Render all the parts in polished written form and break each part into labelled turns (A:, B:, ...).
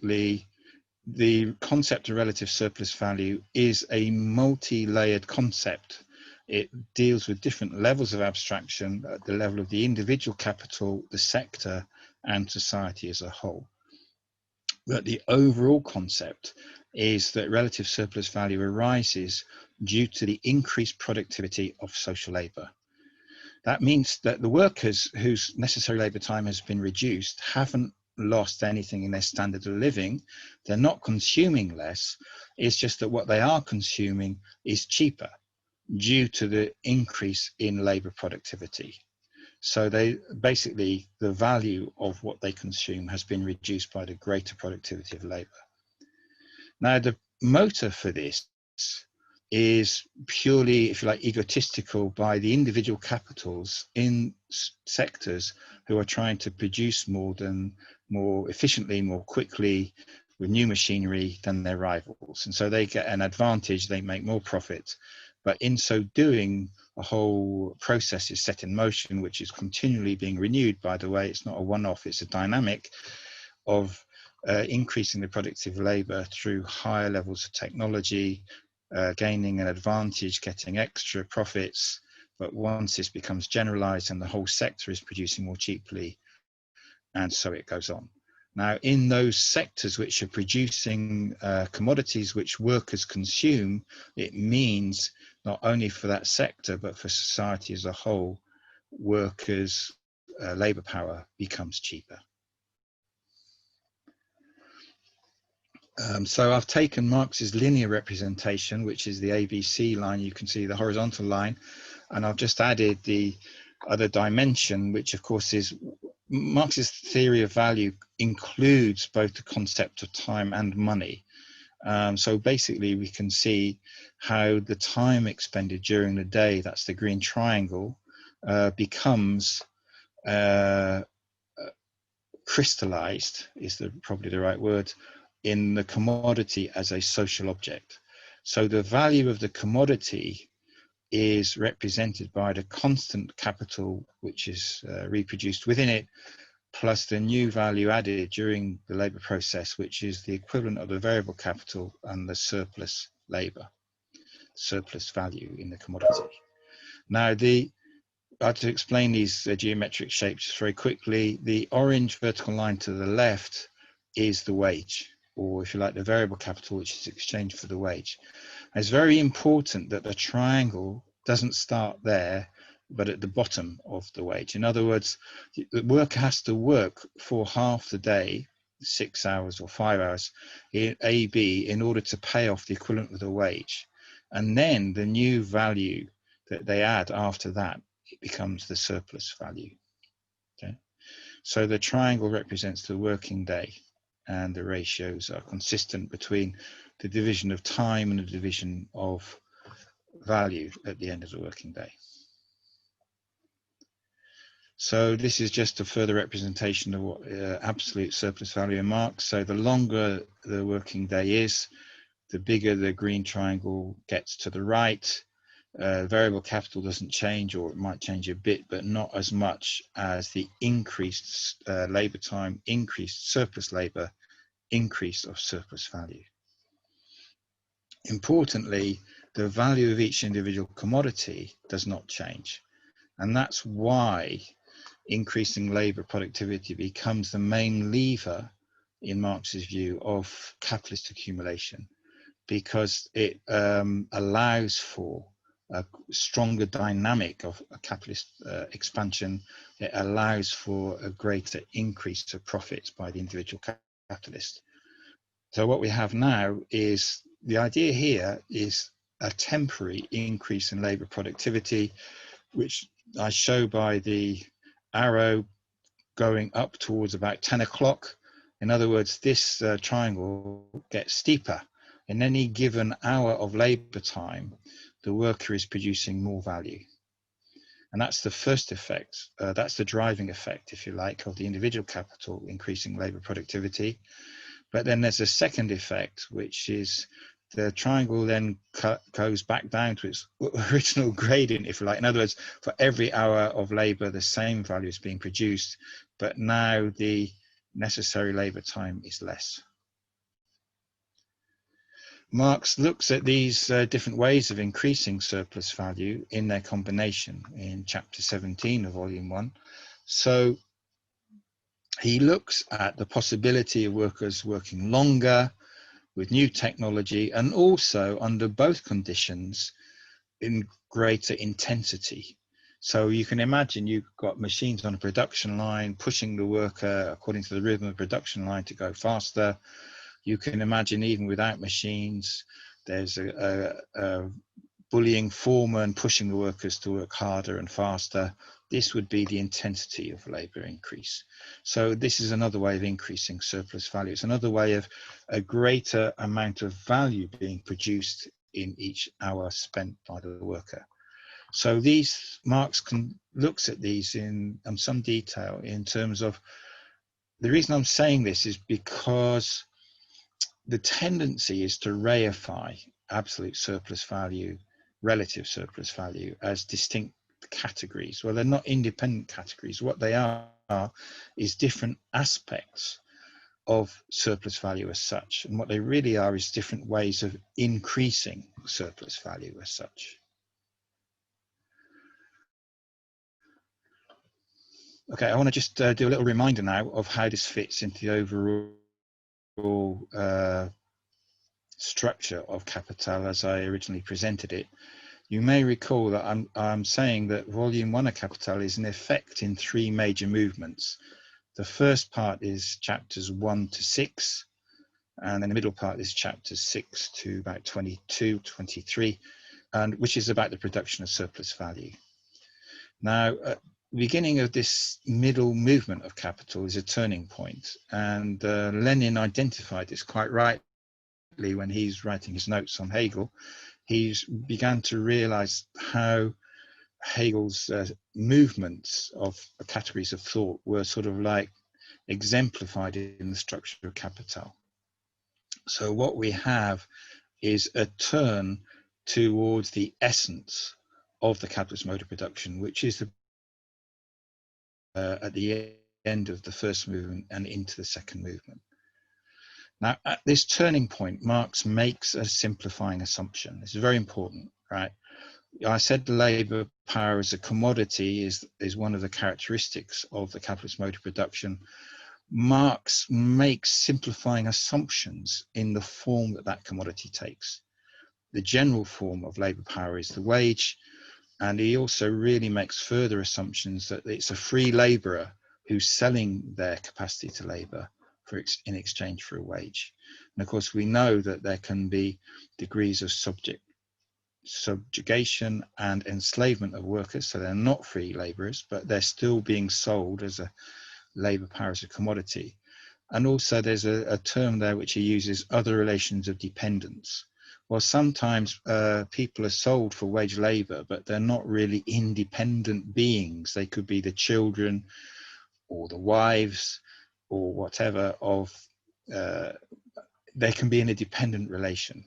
A: basically, the concept of relative surplus value is a multi-layered concept. It deals with different levels of abstraction at the level of the individual capital, the sector, and society as a whole. But the overall concept is that relative surplus value arises due to the increased productivity of social labour. That means that the workers whose necessary labour time has been reduced haven't lost anything in their standard of living. They're not consuming less. It's just that what they are consuming is cheaper due to the increase in labour productivity. So they basically, the value of what they consume has been reduced by the greater productivity of labour. Now, the motive for this is purely, if you like, egotistical by the individual capitals in sectors who are trying to produce more efficiently, more quickly, with new machinery than their rivals. And so they get an advantage, they make more profit. But in so doing, a whole process is set in motion, which is continually being renewed, by the way. It's not a one-off, it's a dynamic of increasing the productive labour through higher levels of technology, gaining an advantage, getting extra profits. But once this becomes generalised and the whole sector is producing more cheaply, and so it goes on. Now, in those sectors which are producing commodities which workers consume, it means not only for that sector, but for society as a whole, workers' labour power becomes cheaper. So I've taken Marx's linear representation, which is the ABC line. You can see the horizontal line, and I've just added the other dimension, which of course is Marx's theory of value includes both the concept of time and money. So basically we can see how the time expended during the day, that's the green triangle, becomes crystallized, is probably the right word, in the commodity as a social object. So the value of the commodity is represented by the constant capital which is reproduced within it, plus the new value added during the labour process, which is the equivalent of the variable capital and the surplus labour, surplus value in the commodity. Now, I have to explain these geometric shapes very quickly. The orange vertical line to the left is the wage, or if you like, the variable capital, which is exchanged for the wage. And it's very important that the triangle doesn't start there, but at the bottom of the wage. In other words, the worker has to work for half the day, 6 hours or 5 hours, in AB, in order to pay off the equivalent of the wage. And then the new value that they add after that, it becomes the surplus value. Okay, so the triangle represents the working day, and the ratios are consistent between the division of time and the division of value at the end of the working day. So this is just a further representation of what absolute surplus value in Marx. So the longer the working day is, the bigger the green triangle gets to the right. Variable capital doesn't change, or it might change a bit, but not as much as the increased labour time, increased surplus labour, increase of surplus value. Importantly, the value of each individual commodity does not change. And that's why increasing labour productivity becomes the main lever, in Marx's view, of capitalist accumulation, because it allows for a stronger dynamic of a capitalist expansion. It allows for a greater increase of profits by the individual capitalist. So what we have now is, the idea here is a temporary increase in labour productivity, which I show by the arrow going up towards about 10 o'clock. In other words, this triangle gets steeper. In any given hour of labour time, the worker is producing more value. And that's the first effect. That's the driving effect, if you like, of the individual capital increasing labour productivity. But then there's a second effect, which is the triangle then goes back down to its original gradient, if you like. In other words, for every hour of labour, the same value is being produced, but now the necessary labour time is less. Marx looks at these different ways of increasing surplus value in their combination in chapter 17 of volume 1. So he looks at the possibility of workers working longer with new technology, and also under both conditions in greater intensity. So you can imagine you've got machines on a production line pushing the worker according to the rhythm of the production line to go faster. You can imagine even without machines, there's a bullying foreman pushing the workers to work harder and faster. This would be the intensity of labour increase. So this is another way of increasing surplus value. It's another way of a greater amount of value being produced in each hour spent by the worker. So these Marx looks at these in some detail in terms of, the reason I'm saying this is because the tendency is to reify absolute surplus value, relative surplus value as distinct categories. Well, they're not independent categories. What they are is different aspects of surplus value as such. And what they really are is different ways of increasing surplus value as such. Okay, I want to just do a little reminder now of how this fits into the overall structure of Capital as I originally presented it. You may recall that I'm saying that volume 1 of Capital is in effect in 3 major movements. The first part is chapters 1 to 6, and then the middle part is chapters 6 to about 22, 23, and which is about the production of surplus value. Now, at the beginning of this middle movement of Capital is a turning point, and Lenin identified this quite rightly when he's writing his notes on Hegel. He's began to realize how Hegel's movements of categories of thought were sort of like exemplified in the structure of Capital. So what we have is a turn towards the essence of the capitalist mode of production, which is at the end of the first movement and into the second movement. Now, at this turning point, Marx makes a simplifying assumption. This is very important, right? I said labor power as a commodity is one of the characteristics of the capitalist mode of production. Marx makes simplifying assumptions in the form that that commodity takes. The general form of labor power is the wage, and he also really makes further assumptions that it's a free laborer who's selling their capacity to labor in exchange for a wage. And of course, we know that there can be degrees of subjugation and enslavement of workers, so they're not free laborers, but they're still being sold as a labor power as a commodity. And also there's a term there which he uses, other relations of dependence. Well, sometimes people are sold for wage labor, but they're not really independent beings. They could be the children or the wives or whatever of, they can be in a dependent relation.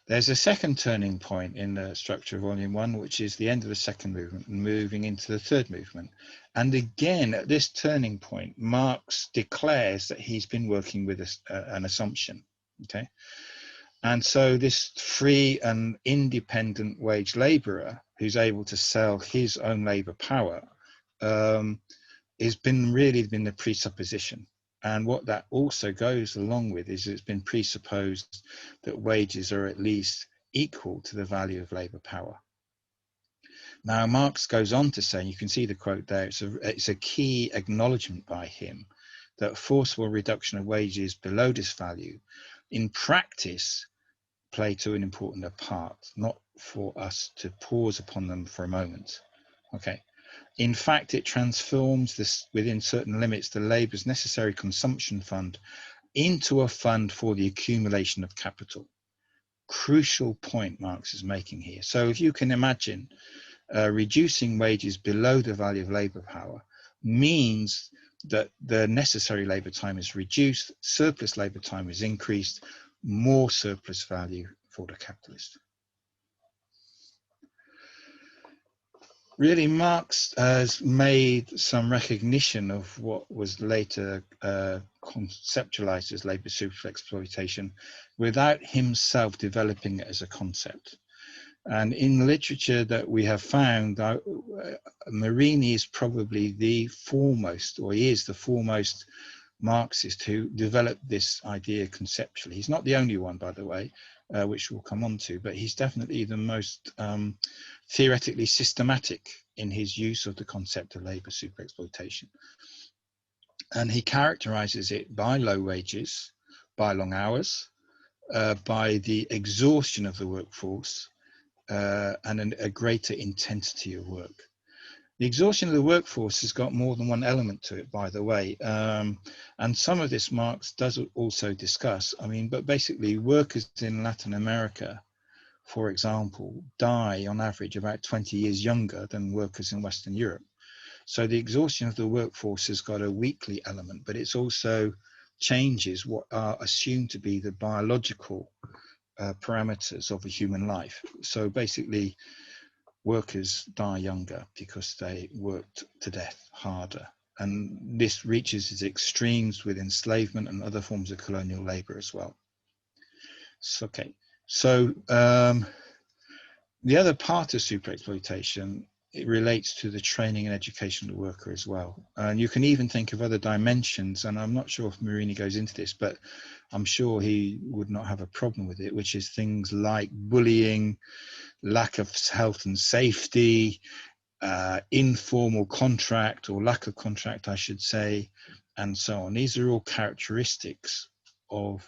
A: There's a second turning point in the structure of volume 1, which is the end of the second movement and moving into the third movement. And again, at this turning point, Marx declares that he's been working with an assumption, okay? And so this free and independent wage laborer who's able to sell his own labor power has been the presupposition. And what that also goes along with is it's been presupposed that wages are at least equal to the value of labor power. Now, Marx goes on to say, you can see the quote there, it's a key acknowledgement by him that forcible reduction of wages below this value in practice play to an important part, not for us to pause upon them for a moment. Okay. In fact, it transforms this within certain limits, the labour's necessary consumption fund into a fund for the accumulation of capital. Crucial point Marx is making here. So if you can imagine reducing wages below the value of labour power means that the necessary labour time is reduced, surplus labour time is increased, more surplus value for the capitalist. Really, Marx has made some recognition of what was later conceptualized as labor superexploitation without himself developing it as a concept. And in literature that we have found, Marini is probably the foremost, or he is the foremost Marxist who developed this idea conceptually. He's not the only one, by the way, which we'll come on to, but he's definitely the most theoretically systematic in his use of the concept of labor superexploitation. And he characterizes it by low wages, by long hours, by the exhaustion of the workforce, and a greater intensity of work. The exhaustion of the workforce has got more than one element to it, by the way. And some of this Marx does also discuss, but basically workers in Latin America, for example, die on average about 20 years younger than workers in Western Europe. So the exhaustion of the workforce has got a weekly element, but it's also changes what are assumed to be the biological parameters of a human life. So basically, workers die younger because they worked to death harder. And this reaches its extremes with enslavement and other forms of colonial labor as well. So, okay, so the other part of superexploitation, it relates to the training and education of the worker as well. And you can even think of other dimensions, and I'm not sure if Marini goes into this, but I'm sure he would not have a problem with it, which is things like bullying, lack of health and safety, informal contract or lack of contract, I should say, and so on. These are all characteristics of